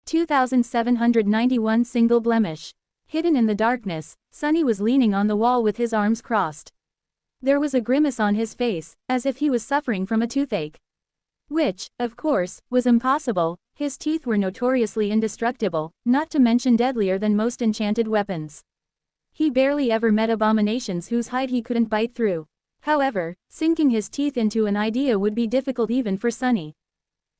2791 Single blemish. Hidden in the darkness, Sunny was leaning on the wall with his arms crossed. There was a grimace on his face, as if he was suffering from a toothache. Which, of course, was impossible. His teeth were notoriously indestructible, not to mention deadlier than most enchanted weapons. He barely ever met abominations whose hide he couldn't bite through. However, sinking his teeth into an idea would be difficult even for Sunny.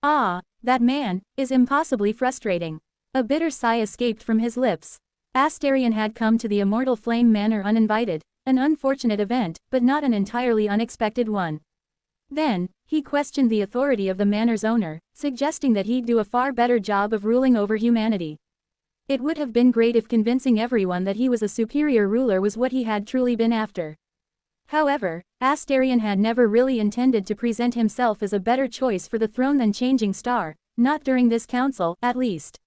Ah, that man is impossibly frustrating. A bitter sigh escaped from his lips. Astarion had come to the Immortal Flame Manor uninvited, an unfortunate event, but not an entirely unexpected one. Then, he questioned the authority of the manor's owner, suggesting that he'd do a far better job of ruling over humanity. It would have been great if convincing everyone that he was a superior ruler was what he had truly been after. However, Astarion had never really intended to present himself as a better choice for the throne than Changing Star, not during this council, at least.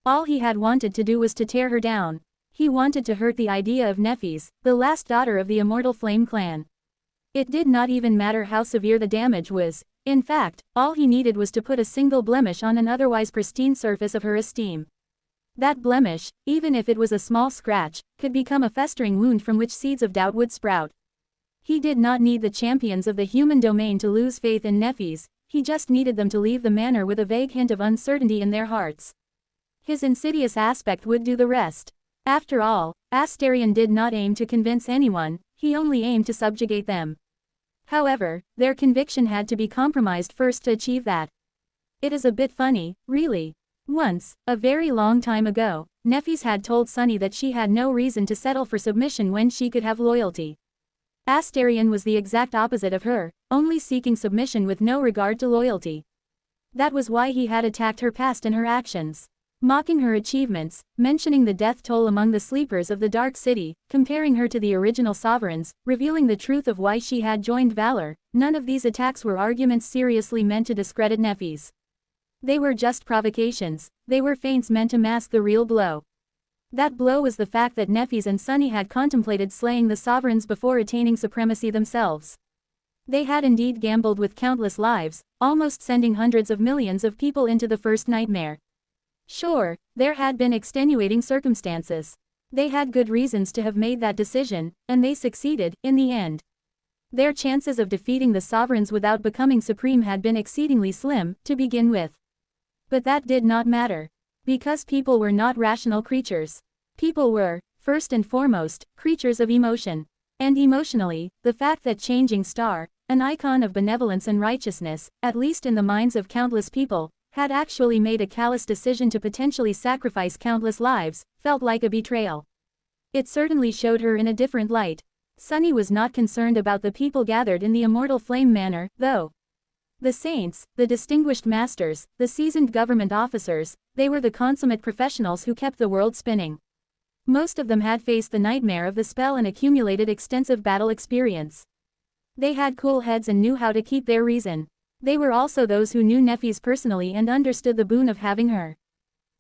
All he had wanted to do was to tear her down. He wanted to hurt the idea of Nephis, the last daughter of the Immortal Flame clan. It did not even matter how severe the damage was. In fact, all he needed was to put a single blemish on an otherwise pristine surface of her esteem. That blemish, even if it was a small scratch, could become a festering wound from which seeds of doubt would sprout. He did not need the champions of the human domain to lose faith in Nephis, he just needed them to leave the manor with a vague hint of uncertainty in their hearts. His insidious aspect would do the rest. After all, Astarion did not aim to convince anyone, he only aimed to subjugate them. However, their conviction had to be compromised first to achieve that. It is a bit funny, really. Once, a very long time ago, Nephis had told Sunny that she had no reason to settle for submission when she could have loyalty. Astarion was the exact opposite of her, only seeking submission with no regard to loyalty. That was why he had attacked her past and her actions. Mocking her achievements, mentioning the death toll among the sleepers of the Dark City, comparing her to the original sovereigns, revealing the truth of why she had joined Valor, none of these attacks were arguments seriously meant to discredit Nephis. They were just provocations, they were feints meant to mask the real blow. That blow was the fact that Nephis and Sunny had contemplated slaying the sovereigns before attaining supremacy themselves. They had indeed gambled with countless lives, almost sending hundreds of millions of people into the first nightmare. Sure, there had been extenuating circumstances. They had good reasons to have made that decision, and they succeeded, in the end. Their chances of defeating the sovereigns without becoming supreme had been exceedingly slim, to begin with. But that did not matter. Because people were not rational creatures. People were, first and foremost, creatures of emotion. And emotionally, the fact that Changing Star, an icon of benevolence and righteousness, at least in the minds of countless people, had actually made a callous decision to potentially sacrifice countless lives, felt like a betrayal. It certainly showed her in a different light. Sunny was not concerned about the people gathered in the Immortal Flame Manor, though. The saints, the distinguished masters, the seasoned government officers, they were the consummate professionals who kept the world spinning. Most of them had faced the nightmare of the spell and accumulated extensive battle experience. They had cool heads and knew how to keep their reason. They were also those who knew Nephis personally and understood the boon of having her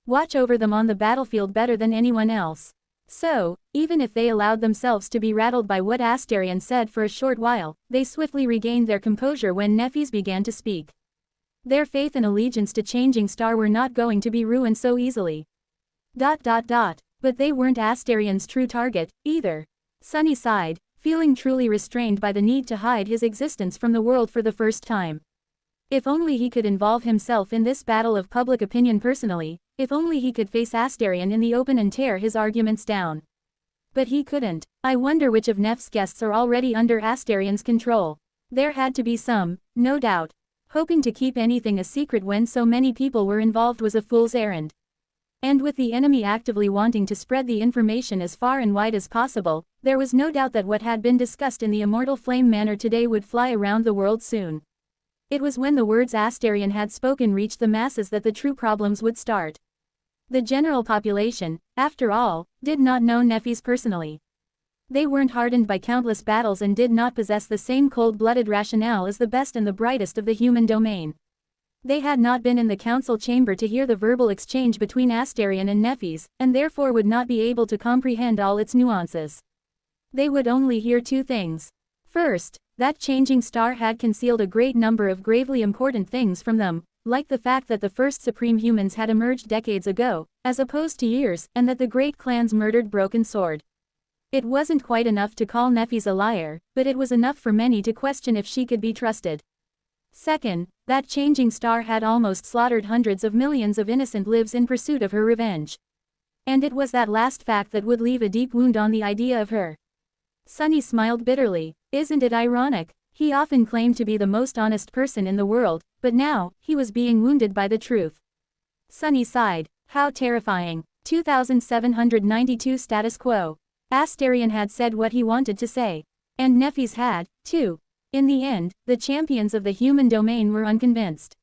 watch over them on the battlefield better than anyone else. So, even if they allowed themselves to be rattled by what Astarion said for a short while, they swiftly regained their composure when Nephis began to speak. Their faith and allegiance to Changing Star were not going to be ruined so easily. But they weren't Astarion's true target, either. Sunny sighed, feeling truly restrained by the need to hide his existence from the world for the first time. If only he could involve himself in this battle of public opinion personally, if only he could face Astarion in the open and tear his arguments down. But he couldn't. I wonder which of Nef's guests are already under Astarion's control. There had to be some, no doubt. Hoping to keep anything a secret when so many people were involved was a fool's errand. And with the enemy actively wanting to spread the information as far and wide as possible, there was no doubt that what had been discussed in the Immortal Flame Manor today would fly around the world soon. It was when the words Astarion had spoken reached the masses that the true problems would start. The general population, after all, did not know Nephis personally. They weren't hardened by countless battles and did not possess the same cold-blooded rationale as the best and the brightest of the human domain. They had not been in the council chamber to hear the verbal exchange between Astarion and Nephis, and therefore would not be able to comprehend all its nuances. They would only hear two things. First, that Changing Star had concealed a great number of gravely important things from them, like the fact that the first supreme humans had emerged decades ago, as opposed to years, and that the great clans murdered Broken Sword. It wasn't quite enough to call Nephis a liar, but it was enough for many to question if she could be trusted. Second, that changing star had almost slaughtered hundreds of millions of innocent lives in pursuit of her revenge. And it was that last fact that would leave a deep wound on the idea of her. Sunny smiled bitterly. Isn't it ironic? He often claimed to be the most honest person in the world, but now, he was being wounded by the truth. Sunny sighed. How terrifying. 2792 Status quo. Astarion had said what he wanted to say. And Nephis had, too. In the end, the champions of the human domain were unconvinced.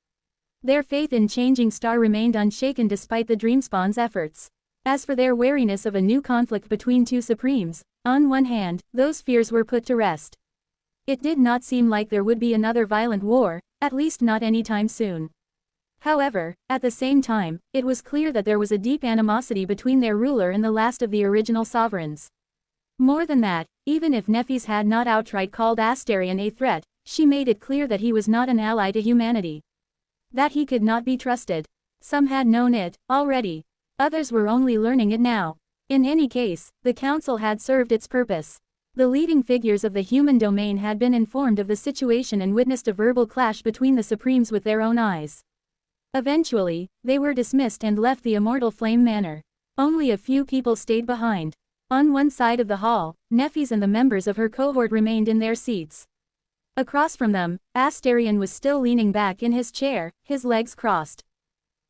Their faith in Changing Star remained unshaken despite the Dreamspawn's efforts. As for their wariness of a new conflict between two supremes, on one hand, those fears were put to rest. It did not seem like there would be another violent war, at least not anytime soon. However, at the same time, it was clear that there was a deep animosity between their ruler and the last of the original sovereigns. More than that, even if Nephis had not outright called Astarion a threat, she made it clear that he was not an ally to humanity. That he could not be trusted. Some had known it, already. Others were only learning it now. In any case, the council had served its purpose. The leading figures of the human domain had been informed of the situation and witnessed a verbal clash between the Supremes with their own eyes. Eventually, they were dismissed and left the Immortal Flame Manor. Only a few people stayed behind. On one side of the hall, Nephis and the members of her cohort remained in their seats. Across from them, Astarion was still leaning back in his chair, his legs crossed.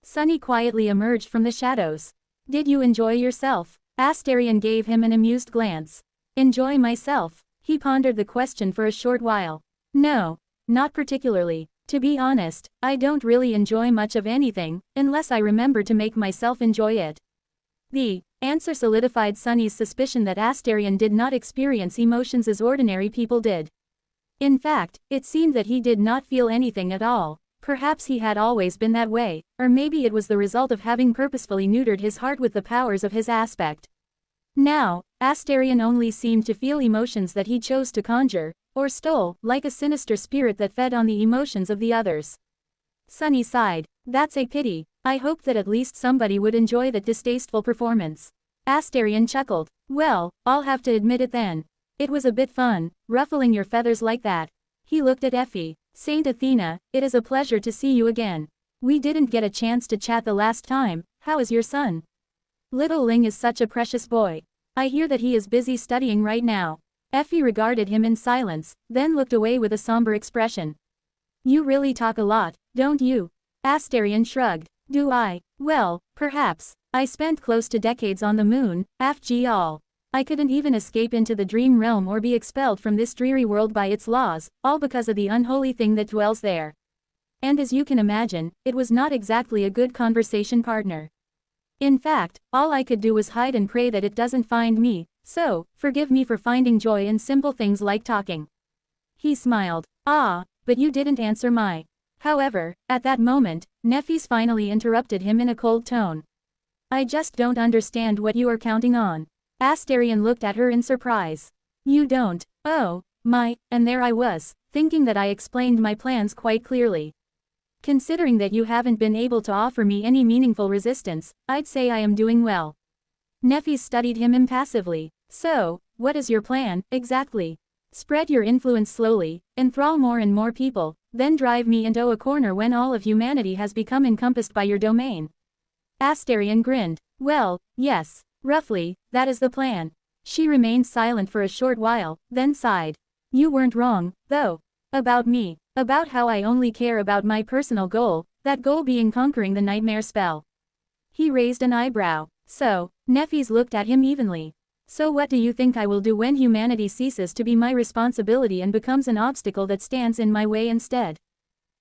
Sunny quietly emerged from the shadows. Did you enjoy yourself? Astarion gave him an amused glance. Enjoy myself? He pondered the question for a short while. No, not particularly. To be honest, I don't really enjoy much of anything, unless I remember to make myself enjoy it. The answer solidified Sunny's suspicion that Astarion did not experience emotions as ordinary people did. In fact, it seemed that he did not feel anything at all. Perhaps he had always been that way, or maybe it was the result of having purposefully neutered his heart with the powers of his aspect. Now, Astarion only seemed to feel emotions that he chose to conjure, or stole, like a sinister spirit that fed on the emotions of the others. Sunny sighed. That's a pity. I hoped that at least somebody would enjoy that distasteful performance. Astarion chuckled. Well, I'll have to admit it then. It was a bit fun, ruffling your feathers like that. He looked at Effie. Saint Athena, it is a pleasure to see you again. We didn't get a chance to chat the last time. How is your son? Little Ling is such a precious boy. I hear that he is busy studying right now. Effie regarded him in silence, then looked away with a somber expression. You really talk a lot, don't you? Astarion shrugged. Do I? Well, perhaps. I spent close to decades on the moon, after all. I couldn't even escape into the dream realm or be expelled from this dreary world by its laws, all because of the unholy thing that dwells there. And as you can imagine, it was not exactly a good conversation partner. In fact, all I could do was hide and pray that it doesn't find me, so, forgive me for finding joy in simple things like talking. He smiled. Ah, but you didn't answer my. However, at that moment, Nephis finally interrupted him in a cold tone. I just don't understand what you are counting on. Astarion looked at her in surprise. You don't? Oh, my, and there I was, thinking that I explained my plans quite clearly. Considering that you haven't been able to offer me any meaningful resistance, I'd say I am doing well. Nephis studied him impassively. So, what is your plan, exactly? Spread your influence slowly, enthrall more and more people, then drive me into a corner when all of humanity has become encompassed by your domain. Astarion grinned. Well, yes, roughly, that is the plan. She remained silent for a short while, then sighed. You weren't wrong, though. About me. About how I only care about my personal goal, that goal being conquering the nightmare spell. He raised an eyebrow. So, Nephis looked at him evenly. So what do you think I will do when humanity ceases to be my responsibility and becomes an obstacle that stands in my way instead?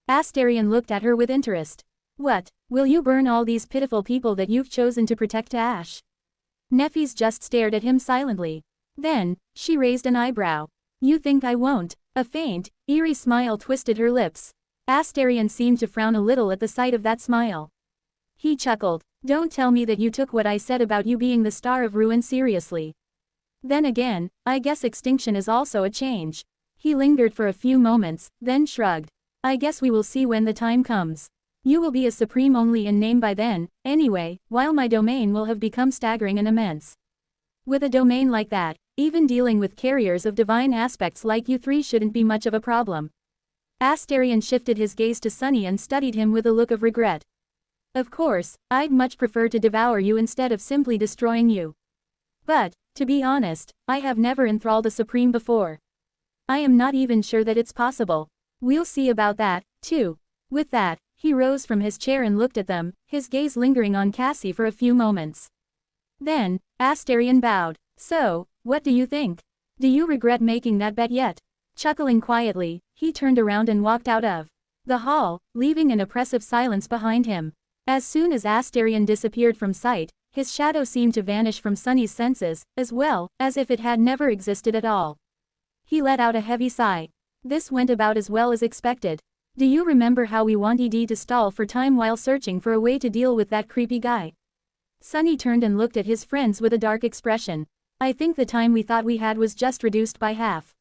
Astarion looked at her with interest. What, will you burn all these pitiful people that you've chosen to protect to ash? Nephis just stared at him silently. Then, she raised an eyebrow. You think I won't? A faint, eerie smile twisted her lips. Astarion seemed to frown a little at the sight of that smile. He chuckled. Don't tell me that you took what I said about you being the star of ruin seriously. Then again, I guess extinction is also a change. He lingered for a few moments, then shrugged. I guess we will see when the time comes. You will be a supreme only in name by then, anyway, while my domain will have become staggering and immense. With a domain like that, even dealing with carriers of divine aspects like you three shouldn't be much of a problem. Astarion shifted his gaze to Sunny and studied him with a look of regret. Of course, I'd much prefer to devour you instead of simply destroying you. But, to be honest, I have never enthralled a supreme before. I am not even sure that it's possible. We'll see about that, too. With that, he rose from his chair and looked at them, his gaze lingering on Cassie for a few moments. Then, Astarion bowed. So, what do you think? Do you regret making that bet yet? Chuckling quietly, he turned around and walked out of the hall, leaving an oppressive silence behind him. As soon as Astarion disappeared from sight, his shadow seemed to vanish from Sunny's senses, as well, as if it had never existed at all. He let out a heavy sigh. This went about as well as expected. Do you remember how we wanted to stall for time while searching for a way to deal with that creepy guy? Sunny turned and looked at his friends with a dark expression. I think the time we thought we had was just reduced by half.